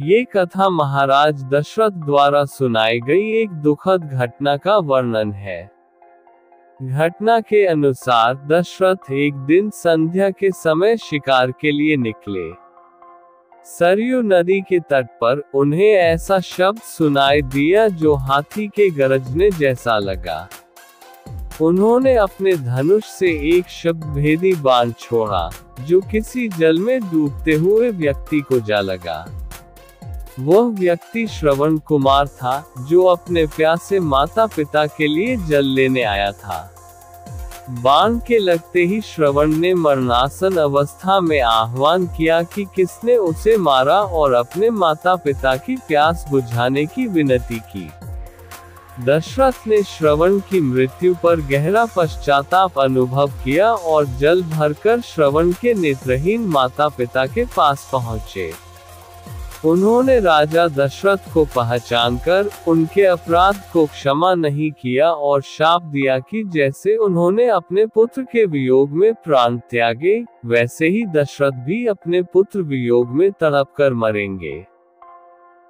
ये कथा महाराज दशरथ द्वारा सुनाई गई एक दुखद घटना का वर्णन है। घटना के अनुसार दशरथ एक दिन संध्या के समय शिकार के लिए निकले। सरयू नदी के तट पर उन्हें ऐसा शब्द सुनाई दिया जो हाथी के गरजने जैसा लगा। उन्होंने अपने धनुष से एक शब्दभेदी बाण छोड़ा, जो किसी जल में डूबते हुए व्यक्ति को जा लगा। वह व्यक्ति श्रवण कुमार था, जो अपने प्यासे माता पिता के लिए जल लेने आया था। बाण के लगते ही श्रवण ने मरणासन अवस्था में आह्वान किया कि किसने उसे मारा और अपने माता पिता की प्यास बुझाने की विनती की। दशरथ ने श्रवण की मृत्यु पर गहरा पश्चाताप अनुभव किया और जल भरकर श्रवण के नेत्रहीन माता पिता के पास पहुँचे। उन्होंने राजा दशरथ को पहचानकर उनके अपराध को क्षमा नहीं किया और शाप दिया कि जैसे उन्होंने अपने पुत्र के वियोग में प्राण त्यागे, वैसे ही दशरथ भी अपने पुत्र वियोग में तड़प कर मरेंगे।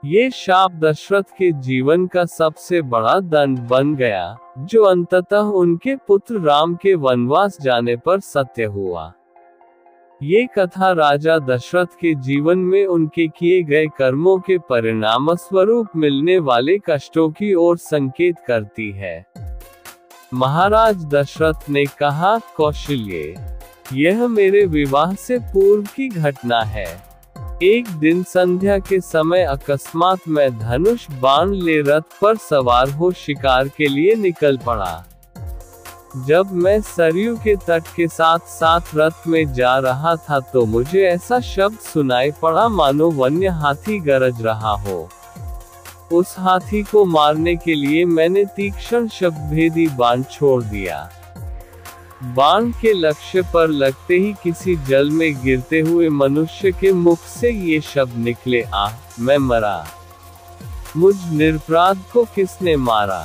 ये शाप दशरथ के जीवन का सबसे बड़ा दंड बन गया, जो अंततः उनके पुत्र राम के वनवास जाने पर सत्य हुआ। ये कथा राजा दशरथ के जीवन में उनके किए गए कर्मों के परिणामस्वरूप मिलने वाले कष्टों की ओर संकेत करती है। महाराज दशरथ ने कहा, कौशल्य, यह मेरे विवाह से पूर्व की घटना है। एक दिन संध्या के समय अकस्मात मैं धनुष बाण ले रथ पर सवार हो शिकार के लिए निकल पड़ा। जब मैं सरयू के तट के साथ साथ रथ में जा रहा था तो मुझे ऐसा शब्द सुनाई पड़ा मानो वन्य हाथी गरज रहा हो। उस हाथी को मारने के लिए मैंने तीक्ष्ण शब्दभेदी बाण छोड़ दिया। बाण के लक्ष्य पर लगते ही किसी जल में गिरते हुए मनुष्य के मुख से ये शब्द निकले, आह, मैं मरा। मुझ निरपराध को किसने मारा?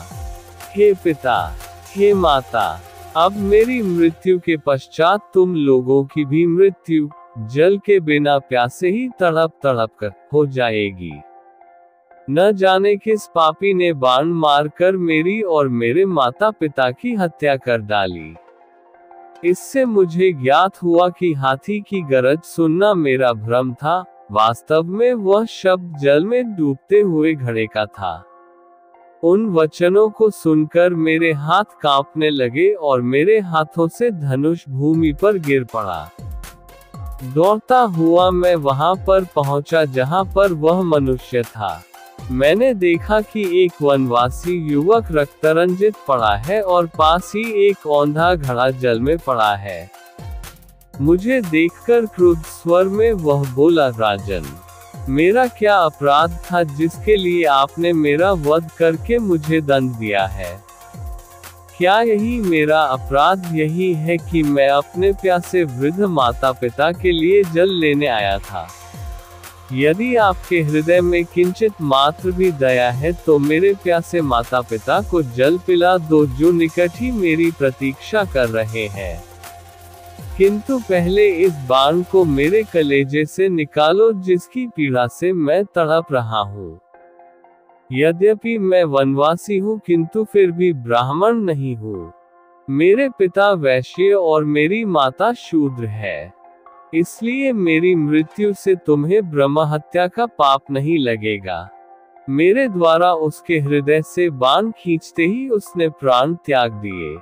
हे पिता, हे माता, अब मेरी मृत्यु के पश्चात तुम लोगों की भी मृत्यु जल के बिना प्यासे ही तड़प तड़प कर हो जाएगी। न जाने किस पापी ने बाण मारकर मेरी और मेरे माता पिता की हत्या कर डाली। इससे मुझे ज्ञात हुआ कि हाथी की गरज सुनना मेरा भ्रम था, वास्तव में वह शब्द जल में डूबते हुए घड़े का था। उन वचनों को सुनकर मेरे हाथ कांपने लगे और मेरे हाथों से धनुष भूमि पर गिर पड़ा। दौड़ता हुआ मैं वहां पर पहुंचा जहां पर वह मनुष्य था। मैंने देखा कि एक वनवासी युवक रक्तरंजित पड़ा है और पास ही एक औंधा घड़ा जल में पड़ा है। मुझे देखकर क्रुद्ध स्वर में वह बोला, राजन, मेरा क्या अपराध था जिसके लिए आपने मेरा वध करके मुझे दंड दिया है? क्या यही मेरा अपराध यही है कि मैं अपने प्यासे वृद्ध माता पिता के लिए जल लेने आया था? यदि आपके हृदय में किंचित मात्र भी दया है तो मेरे प्यासे माता पिता को जल पिला दो, जो निकट ही मेरी प्रतीक्षा कर रहे हैं। किंतु पहले इस बाण को मेरे कलेजे से निकालो जिसकी पीड़ा से मैं तड़प रहा हूँ। यद्यपि मैं वनवासी हूँ किंतु फिर भी ब्राह्मण नहीं हूँ। मेरे पिता वैश्य और मेरी माता शूद्र है, इसलिए मेरी मृत्यु से तुम्हें ब्रह्महत्या का पाप नहीं लगेगा। मेरे द्वारा उसके हृदय से बाण खींचते ही उसने प्राण त्याग दिए।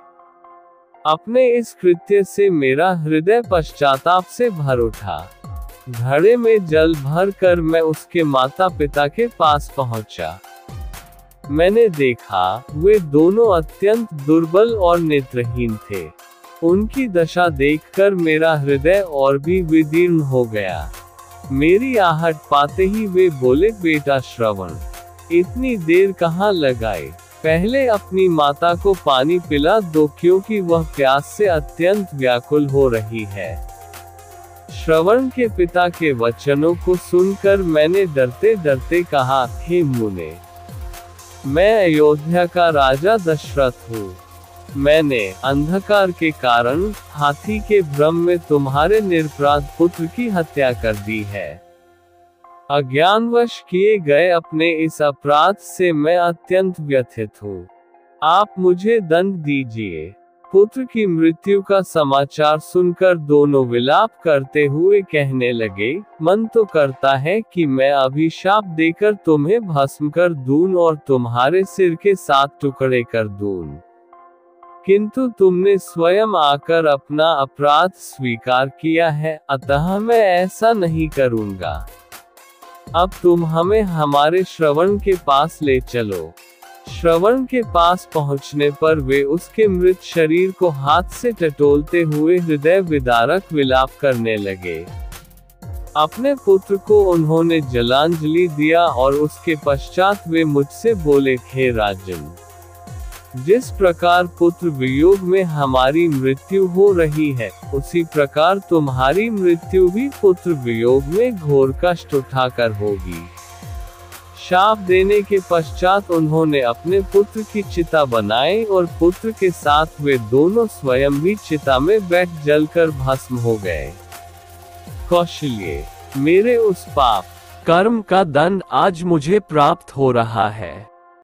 अपने इस कृत्य से मेरा हृदय पश्चाताप से भर उठा। घड़े में जल भर कर मैं उसके माता पिता के पास पहुंचा। मैंने देखा वे दोनों अत्यंत दुर्बल और नेत्रहीन थे। उनकी दशा देखकर मेरा हृदय और भी विदीर्ण हो गया। मेरी आहट पाते ही वे बोले, बेटा श्रवण, इतनी देर कहाँ लगाए? पहले अपनी माता को पानी पिला दो क्योंकि वह प्यास से अत्यंत व्याकुल हो रही है। श्रवण के पिता के वचनों को सुनकर मैंने डरते डरते कहा, हे मुने, मैं अयोध्या का राजा दशरथ हूँ। मैंने अंधकार के कारण हाथी के भ्रम में तुम्हारे निरपराध पुत्र की हत्या कर दी है। अज्ञानवश किए गए अपने इस अपराध से मैं अत्यंत व्यथित हूँ। आप मुझे दंड दीजिए। पुत्र की मृत्यु का समाचार सुनकर दोनों विलाप करते हुए कहने लगे, मन तो करता है कि मैं अभिशाप देकर तुम्हें भस्म कर दूं और तुम्हारे सिर के 7 टुकड़े कर दूं। किंतु तुमने स्वयं आकर अपना अपराध स्वीकार किया है, अतः मैं ऐसा नहीं करूंगा। अब तुम हमें हमारे श्रवण के पास ले चलो। श्रवण के पास पहुंचने पर वे उसके मृत शरीर को हाथ से टटोलते हुए हृदय विदारक विलाप करने लगे। अपने पुत्र को उन्होंने जलांजलि दिया और उसके पश्चात वे मुझसे बोले, हे राजन, जिस प्रकार पुत्र वियोग में हमारी मृत्यु हो रही है, उसी प्रकार तुम्हारी मृत्यु भी पुत्र वियोग में घोर कष्ट उठाकर होगी। शाप देने के पश्चात उन्होंने अपने पुत्र की चिता बनाई और पुत्र के साथ वे दोनों स्वयं भी चिता में बैठ जलकर भस्म हो गए। कौशल्य, मेरे उस पाप कर्म का दंड आज मुझे प्राप्त हो रहा है।